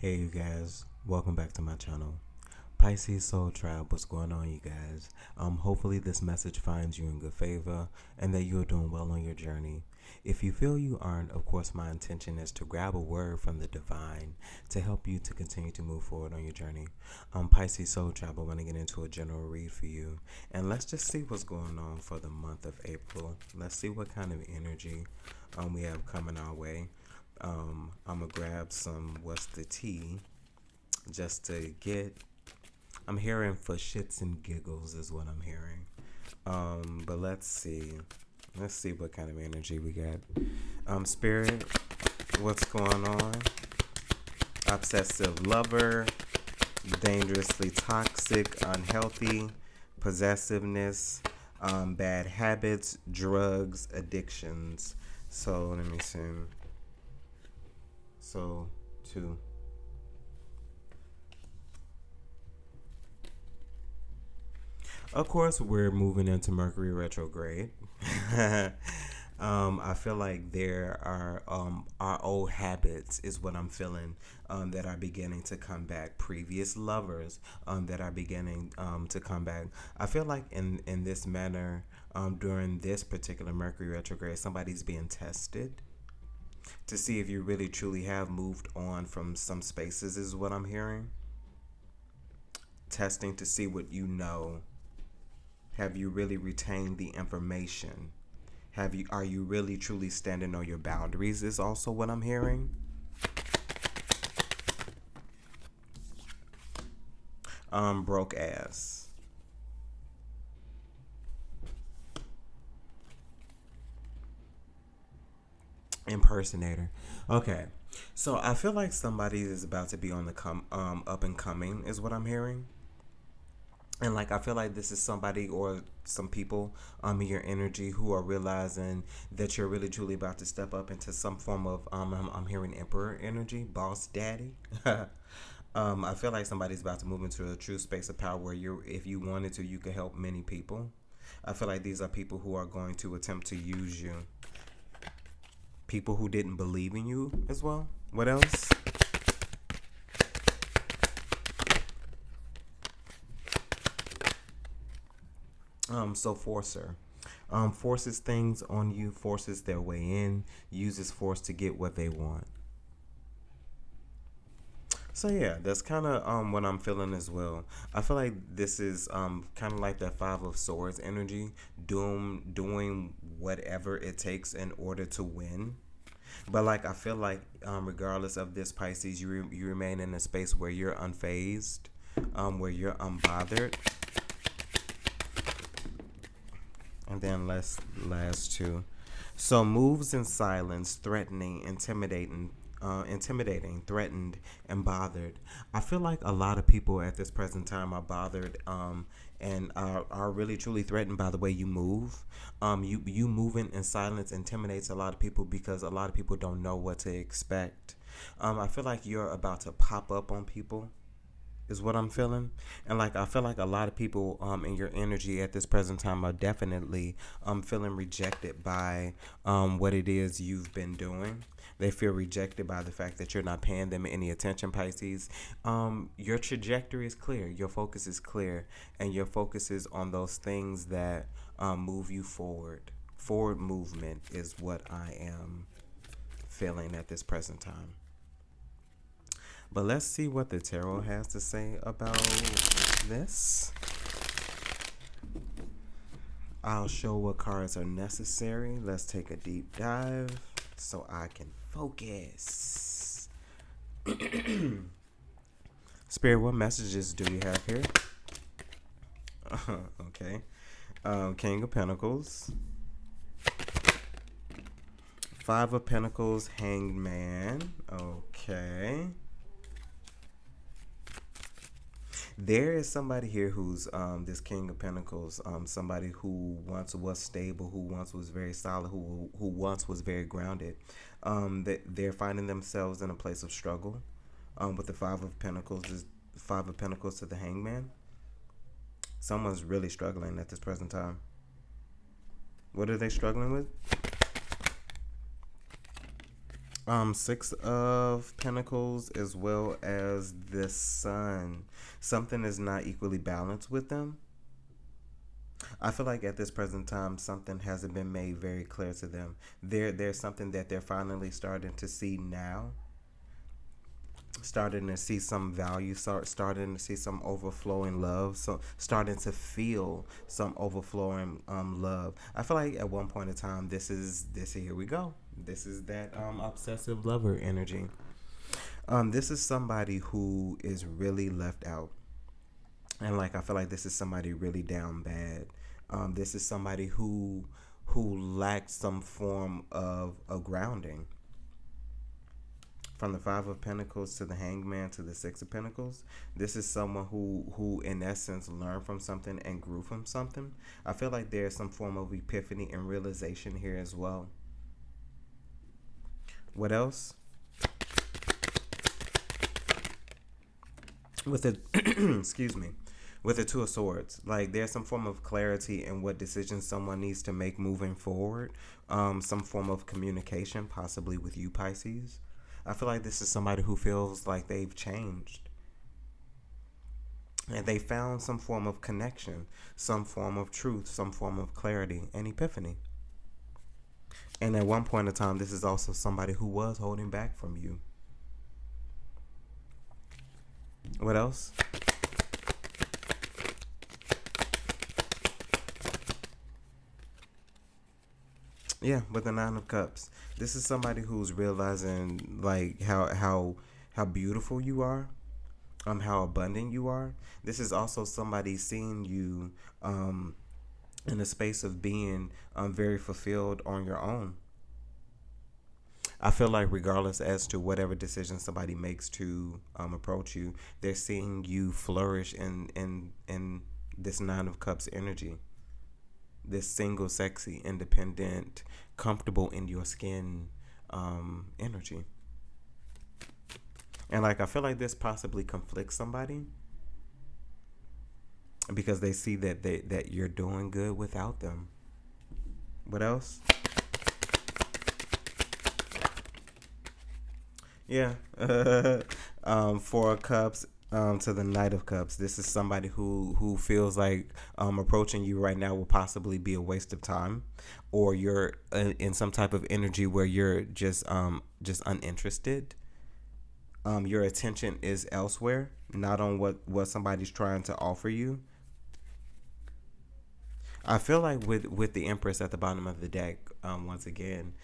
Hey you guys, welcome back to my channel. Pisces Soul Tribe, what's going on you guys? Hopefully this message finds you in good favor and that you're doing well on your journey. If you feel you aren't, of course my intention is to grab a word from the divine to help you to continue to move forward on your journey. Pisces Soul Tribe, I want to get into a general read for you. And let's just see what's going on for the month of April. Let's see what kind of energy we have coming our way. I'm gonna grab some what's the tea just to get. I'm hearing for shits and giggles is what I'm hearing. But let's see what kind of energy we got. Spirit, what's going on? Obsessive lover, dangerously toxic, unhealthy, possessiveness, bad habits, drugs, addictions. So let me see. So, 2. Of course, we're moving into Mercury retrograde. I feel like there are our old habits is what I'm feeling that are beginning to come back. Previous lovers that are beginning to come back. I feel like in this manner during this particular Mercury retrograde, somebody's being tested to see if you really truly have moved on from some spaces is what I'm hearing. Testing to see what you know. Have you really retained the information? Are you really truly standing on your boundaries is also what I'm hearing. Broke ass. Impersonator. Okay. So I feel like somebody is about to be on the up and coming is what I'm hearing. And like I feel like this is somebody or some people in your energy who are realizing that you're really truly about to step up into some form of I'm hearing emperor energy, boss daddy. I feel like somebody's about to move into a true space of power where if you wanted to, you could help many people. I feel like these are people who are going to attempt to use you. People who didn't believe in you as well. What else? So forcer. Forces things on you, forces their way in, uses force to get what they want. So yeah, that's kind of what I'm feeling as well. I feel like this is kind of like that 5 of Swords energy, doing whatever it takes in order to win. But like I feel like regardless of this Pisces, you remain in a space where you're unfazed, where you're unbothered. And then last 2. So moves in silence, threatening, intimidating, threatened, and bothered. I feel like a lot of people at this present time are bothered and are really truly threatened by the way you move. You moving in silence intimidates a lot of people because a lot of people don't know what to expect. I feel like you're about to pop up on people is what I'm feeling. And like I feel like a lot of people in your energy at this present time are definitely feeling rejected by what it is you've been doing. They feel rejected by the fact that you're not paying them any attention, Pisces. Your trajectory is clear. Your focus is clear. And your focus is on those things that move you forward. Forward movement is what I am feeling at this present time. But let's see what the tarot has to say about this. I'll show what cards are necessary. Let's take a deep dive so I can focus. Spirit, what messages do you have here? Okay. King of Pentacles. 5 of Pentacles, Hanged Man. Okay. There is somebody here who's this King of Pentacles, somebody who once was stable, who once was very solid, who once was very grounded. They're finding themselves in a place of struggle. With the 5 of Pentacles, is 5 of Pentacles to the Hangman. Someone's really struggling at this present time. What are they struggling with? Six of Pentacles as well as the Sun. Something is not equally balanced with them. I feel like at this present time, something hasn't been made very clear to them. There's something that they're finally starting to see now. Starting to see some value, starting to see some overflowing love, so starting to feel some overflowing love. I feel like at one point in time, here we go. This is that obsessive lover energy. This is somebody who is really left out, and like I feel like this is somebody really down bad. This is somebody who lacks some form of a grounding. From the Five of Pentacles to the Hangman to the Six of Pentacles, this is someone who in essence learned from something and grew from something. I feel like there's some form of epiphany and realization here as well. What else? With it, excuse me, with the Two of Swords, like there's some form of clarity in what decisions someone needs to make moving forward. Some form of communication, possibly with you, Pisces. I feel like this is somebody who feels like they've changed. And they found some form of connection, some form of truth, some form of clarity and epiphany. And at one point in time, this is also somebody who was holding back from you. What else? Yeah, with the Nine of Cups. This is somebody who's realizing like how beautiful you are, how abundant you are. This is also somebody seeing you in a space of being very fulfilled on your own. I feel like regardless as to whatever decision somebody makes to approach you, they're seeing you flourish in this Nine of Cups energy. This single, sexy, independent, comfortable in your skin energy. And like I feel like this possibly conflicts somebody because they see that you're doing good without them. What else? Yeah. Four of Cups to the Knight of Cups. This is somebody who feels like approaching you right now will possibly be a waste of time, or you're in some type of energy where you're just uninterested. Your attention is elsewhere, not on what somebody's trying to offer you. I feel like with the Empress at the bottom of the deck, once again,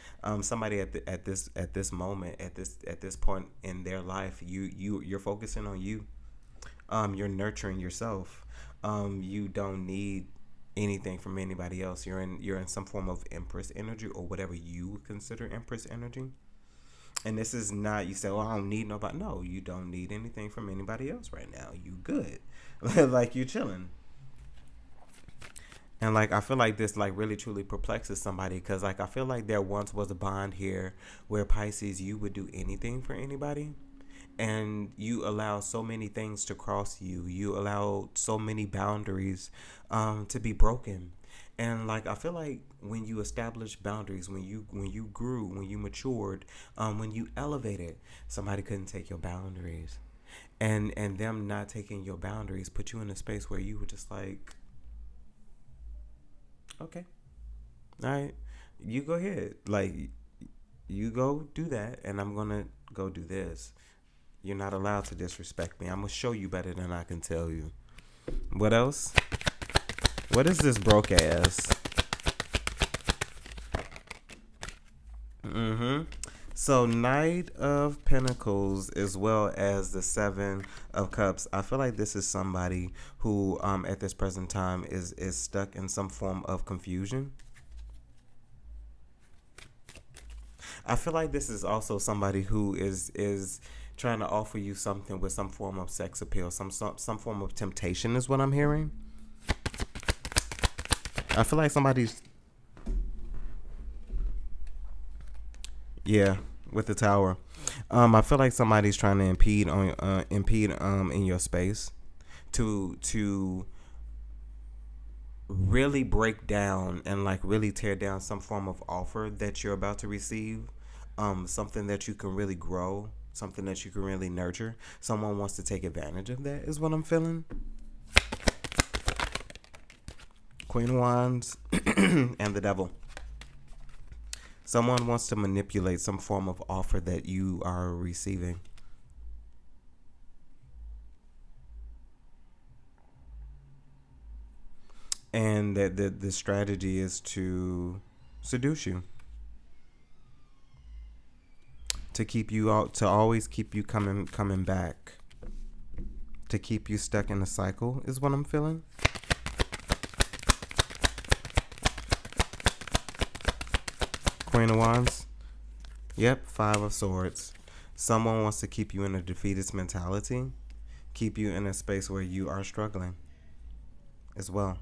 somebody at this moment at this point in their life, you're focusing on you. You're nurturing yourself. You don't need anything from anybody else. You're in some form of Empress energy or whatever you consider Empress energy. And this is not, you say, oh, I don't need nobody. No, you don't need anything from anybody else right now. You good. Like you chilling. And like I feel like this like really truly perplexes somebody because like I feel like there once was a bond here where Pisces, you would do anything for anybody, and you allow so many things to cross you. You allow so many boundaries to be broken. And like I feel like when you establish boundaries, when you grew, when you matured, when you elevated, somebody couldn't take your boundaries, and them not taking your boundaries put you in a space where you were just like, okay, all right, you go ahead, like you go do that, and I'm gonna go do this. You're not allowed to disrespect me. I'm gonna show you better than I can tell you. What else? What is this broke ass? So Knight of Pentacles as well as the Seven of Cups. I feel like this is somebody who at this present time is stuck in some form of confusion. I feel like this is also somebody who is trying to offer you something with some form of sex appeal, some form of temptation is what I'm hearing. I feel like somebody's, yeah, with the Tower. I feel like somebody's trying to impede in your space to really break down and like really tear down some form of offer that you're about to receive. something that you can really grow, something that you can really nurture. Someone wants to take advantage of that is what I'm feeling. Queen of Wands and the Devil. Someone wants to manipulate some form of offer that you are receiving. And that the strategy is to seduce you. To keep you out, to always keep you coming back. To keep you stuck in a cycle is what I'm feeling. Queen of Wands. Yep, Five of Swords. Someone wants to keep you in a defeatist mentality. Keep you in a space where you are struggling as well.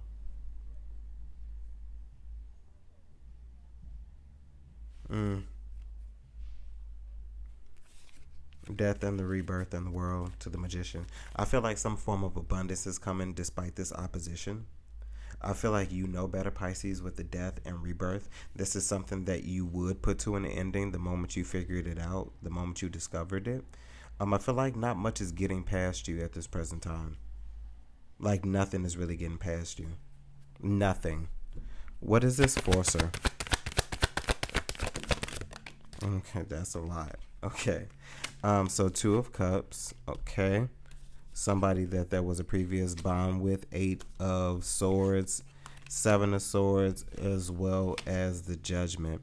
Death and the rebirth and the world to the Magician. I feel like some form of abundance is coming despite this opposition. I feel like you know better, Pisces, with the death and rebirth. This is something that you would put to an ending the moment you figured it out, the moment you discovered it. I feel like not much is getting past you at this present time. Like nothing is really getting past you. Nothing. What is this for, sir? Okay, that's a lot. Okay. So Two of Cups. Okay. Somebody that there was a previous bond with. Eight of Swords. Seven of Swords, as well as the Judgment.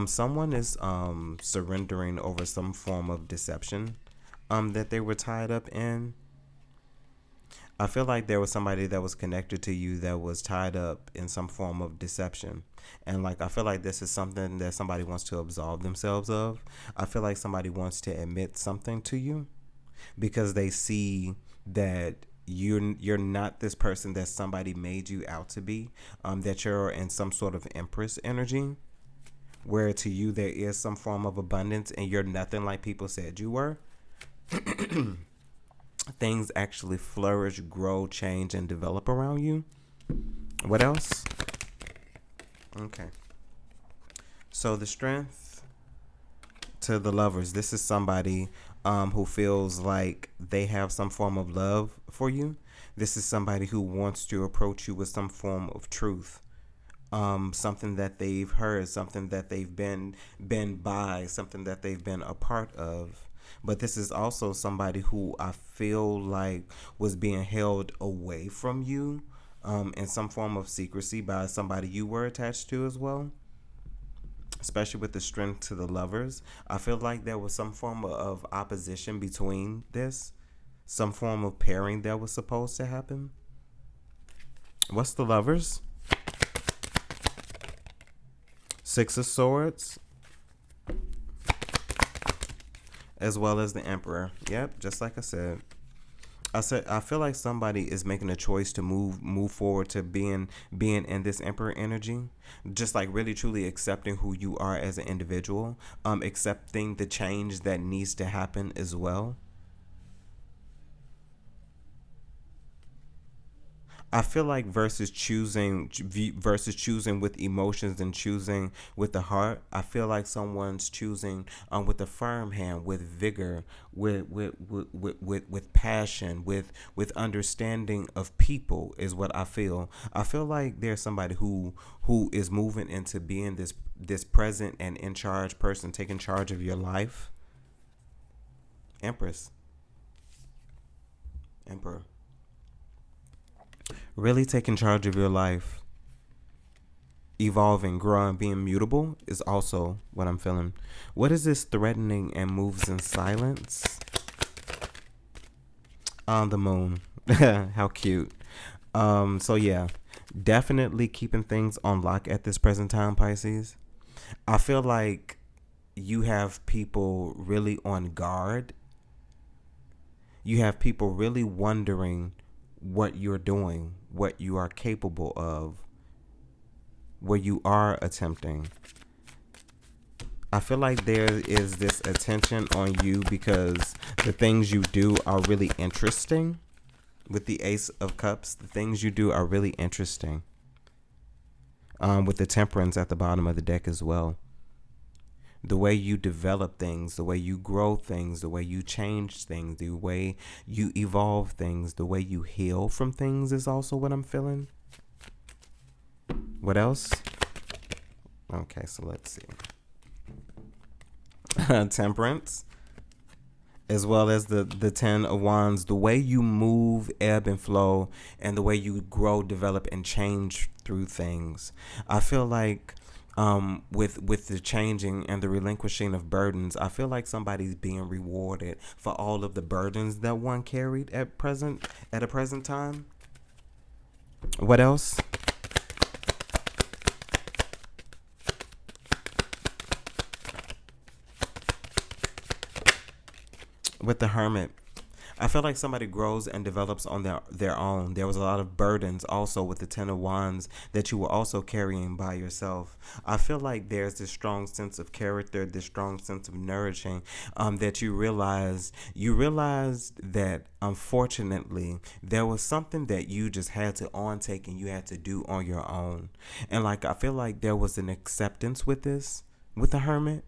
Someone is surrendering over some form of deception that they were tied up in. I feel like there was somebody that was connected to you that was tied up in some form of deception. And like, I feel like this is something that somebody wants to absolve themselves of. I feel like somebody wants to admit something to you because they see that you're not this person that somebody made you out to be, that you're in some sort of Empress energy, where to you there is some form of abundance and you're nothing like people said you were. Things actually flourish, grow, change, and develop around you. What else? Okay. So the Strength to the Lovers. This is somebody who feels like they have some form of love for you. This is somebody who wants to approach you with some form of truth. Something that they've heard, something that they've been by, something that they've been a part of. But this is also somebody who I feel like was being held away from you in some form of secrecy by somebody you were attached to as well. Especially with the Strength to the Lovers. I feel like there was some form of opposition between this. Some form of pairing that was supposed to happen. What's the Lovers? Six of Swords. As well as the Emperor. Yep, just like I said. I feel like somebody is making a choice to move forward to being in this Emperor energy. Just like really truly accepting who you are as an individual. Accepting the change that needs to happen as well. I feel like versus choosing with emotions and choosing with the heart. I feel like someone's choosing with a firm hand, with vigor, with passion, with understanding of people is what I feel. I feel like there's somebody who is moving into being this present and in charge person, taking charge of your life. Empress. Emperor. Really taking charge of your life, evolving, growing, being mutable is also what I'm feeling. What is this threatening and moves in silence? On the Moon. How cute. So yeah, definitely keeping things on lock at this present time, Pisces. I feel like you have people really on guard. You have people really wondering what you're doing, what you are capable of, what you are attempting. I feel like there is this attention on you because the things you do are really interesting. With the Ace of Cups, the things you do are really interesting. With the Temperance at the bottom of the deck as well. The way you develop things, the way you grow things, the way you change things, the way you evolve things, the way you heal from things is also what I'm feeling. What else? Okay, so let's see. Temperance, as well as the 10 of Wands, the way you move, ebb and flow, and the way you grow, develop, and change through things. I feel like with the changing and the relinquishing of burdens, I feel like somebody's being rewarded for all of the burdens that one carried at a present time. What else? With the Hermit, I feel like somebody grows and develops on their own. There was a lot of burdens also with the 10 of Wands that you were also carrying by yourself. I feel like there's this strong sense of character, this strong sense of nourishing, that you realized that unfortunately there was something that you just had to take and you had to do on your own. And like I feel like there was an acceptance with this, with the Hermit.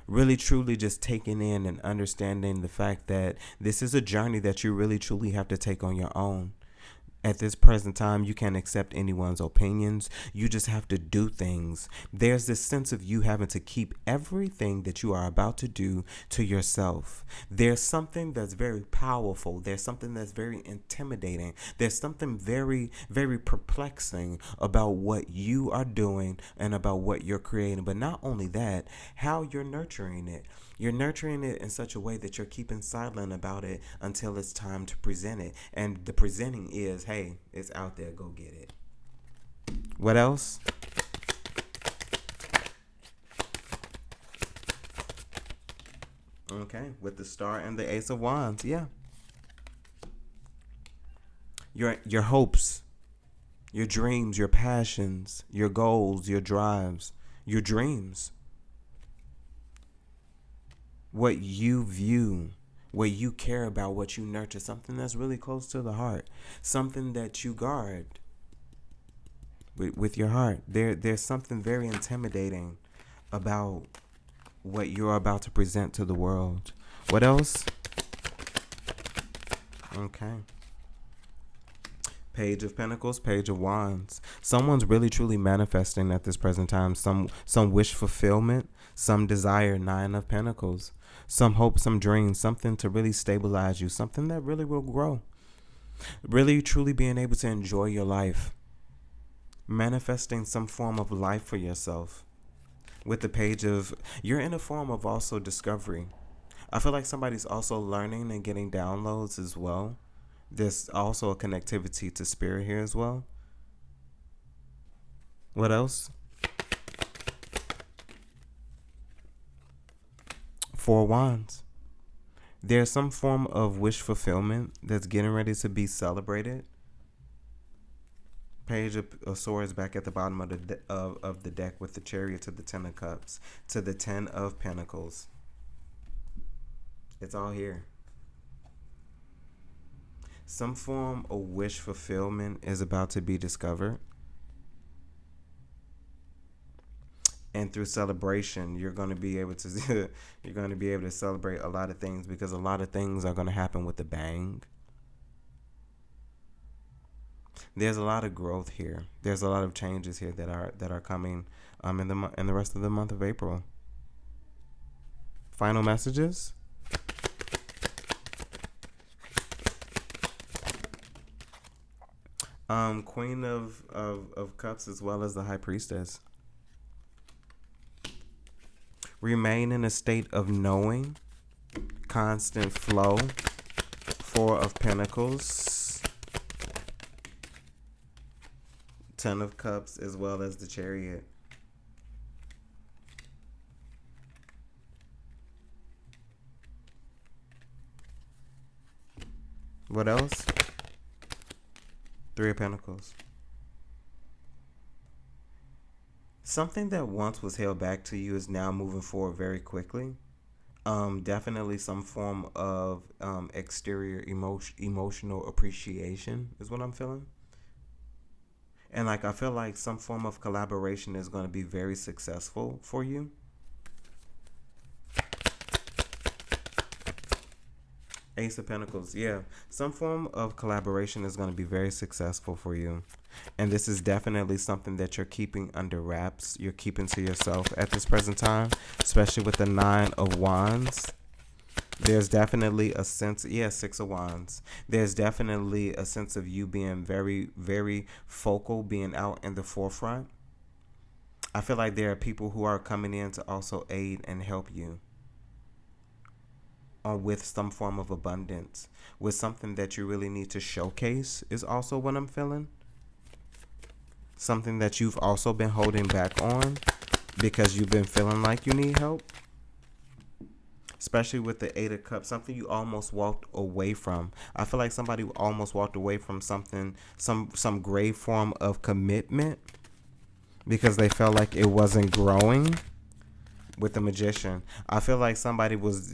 Really truly just taking in and understanding the fact that this is a journey that you really truly have to take on your own. At this present time, you can't accept anyone's opinions. You just have to do things. There's this sense of you having to keep everything that you are about to do to yourself. There's something that's very powerful. There's something that's very intimidating. There's something very, very perplexing about what you are doing and about what you're creating. But not only that, how you're nurturing it. You're nurturing it in such a way that you're keeping silent about it until it's time to present it. And the presenting is, hey, it's out there, go get it. What else? Okay, with the Star and the Ace of Wands, yeah. Your hopes, your dreams, your passions, your goals, your drives, your dreams. What you view, what you care about, what you nurture, something that's really close to the heart, something that you guard with your heart. There's something very intimidating about what you're about to present to the world. What else? Okay. Page of Pentacles, Page of Wands. Someone's really truly manifesting at this present time. Some wish fulfillment, some desire. Nine of Pentacles. Some hope, some dreams, something to really stabilize you, something that really will grow. Really truly being able to enjoy your life. Manifesting some form of life for yourself. With the Page of, you're in a form of also discovery. I feel like somebody's also learning and getting downloads as well. There's also a connectivity to spirit here as well. What else? Four Wands. There's some form of wish fulfillment that's getting ready to be celebrated. Page of Swords back at the bottom of the deck with the Chariot to the 10 of Cups to the 10 of Pentacles. It's all here. Some form of wish fulfillment is about to be discovered. And through celebration, you're going to be able to celebrate a lot of things, because a lot of things are going to happen with a bang. There's a lot of growth here. There's a lot of changes here that are coming in the rest of the month of April. Final messages. Queen of Cups as well as the High Priestess. Remain in a state of knowing, constant flow. Four of Pentacles, 10 of Cups as well as the Chariot. What else? Three of Pentacles. Something that once was held back to you is now moving forward very quickly. Definitely some form of exterior emotional appreciation is what I'm feeling. And like I feel like some form of collaboration is going to be very successful for you. Ace of Pentacles, yeah. Some form of collaboration is going to be very successful for you. And this is definitely something that you're keeping under wraps. You're keeping to yourself at this present time, especially with the Nine of Wands. There's definitely a sense, yeah, Six of Wands. There's definitely a sense of you being very, very focal, being out in the forefront. I feel like there are people who are coming in to also aid and help you with some form of abundance, with something that you really need to showcase, is also what I'm feeling. Something that you've also been holding back on because you've been feeling like you need help. Especially with the Eight of Cups, something you almost walked away from. I feel like somebody almost walked away from something, some grave form of commitment because they felt like it wasn't growing. With the Magician, I feel like somebody was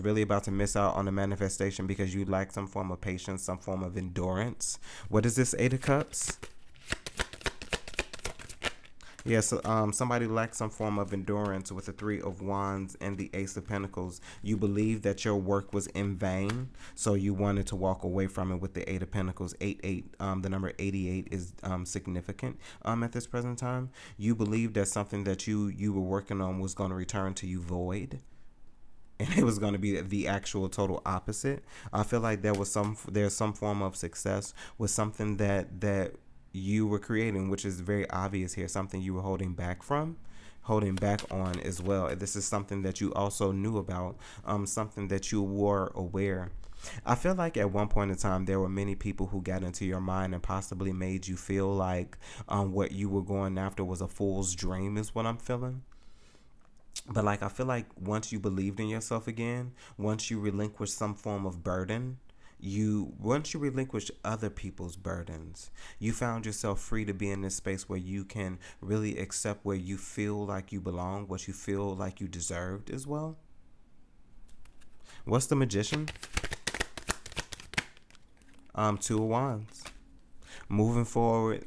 really about to miss out on the manifestation because you lack some form of patience, some form of endurance. What is this Eight of Cups? Yeah, so somebody lacks some form of endurance with the Three of Wands and the Ace of Pentacles. You believe that your work was in vain, so you wanted to walk away from it with the Eight of Pentacles. 88, the number 88 is significant at this present time. You believe that something that you were working on was going to return to you void. And it was going to be the actual total opposite. I feel like there's some form of success with something that you were creating, which is very obvious here, something you were holding back on as well. This is something that you also knew about, something that you were aware. I feel like at one point in time there were many people who got into your mind and possibly made you feel like what you were going after was a fool's dream, is what I'm feeling. But like, I feel like once you believed in yourself again, once you relinquish some form of burden, once you relinquish other people's burdens, you found yourself free to be in this space where you can really accept where you feel like you belong, what you feel like you deserved as well. What's the Magician? Two of Wands. Moving forward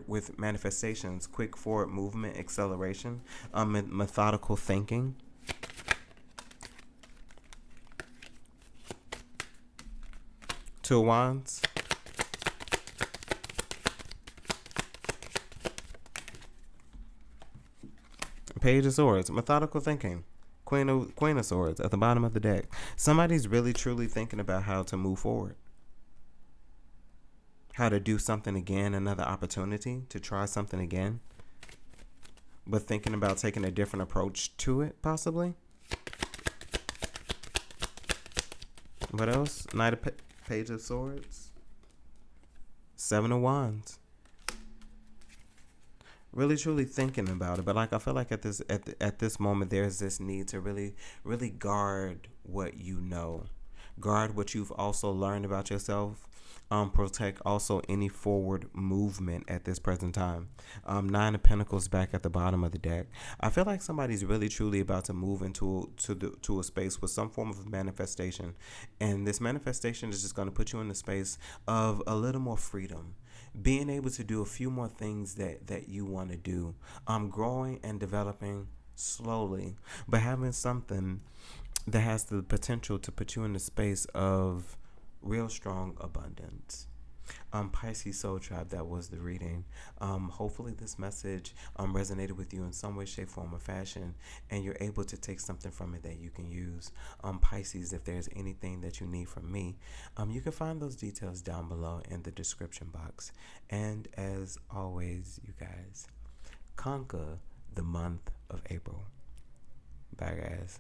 with manifestations, quick forward movement, acceleration, methodical thinking. Two of Wands. Page of Swords, methodical thinking. Queen of Swords at the bottom of the deck. Somebody's really truly thinking about how to move forward. How to do something again, another opportunity to try something again. But thinking about taking a different approach to it, possibly. What else? Page of Swords. Seven of Wands. Really truly thinking about it, but like, I feel like at this moment there's this need to really guard what you know, guard what you've also learned about yourself. Protect also any forward movement at this present time. Nine of Pentacles back at the bottom of the deck. I feel like somebody's really truly about to move into a space with some form of manifestation, and this manifestation is just going to put you in the space of a little more freedom, being able to do a few more things that you want to do, growing and developing slowly, but having something that has the potential to put you in the space of real strong abundance. Pisces Soul Tribe, that was the reading. Hopefully this message resonated with you in some way, shape, form, or fashion, and you're able to take something from it that you can use. Pisces, if there's anything that you need from me, you can find those details down below in the description box. And as always, you guys, conquer the month of April. Bye, guys.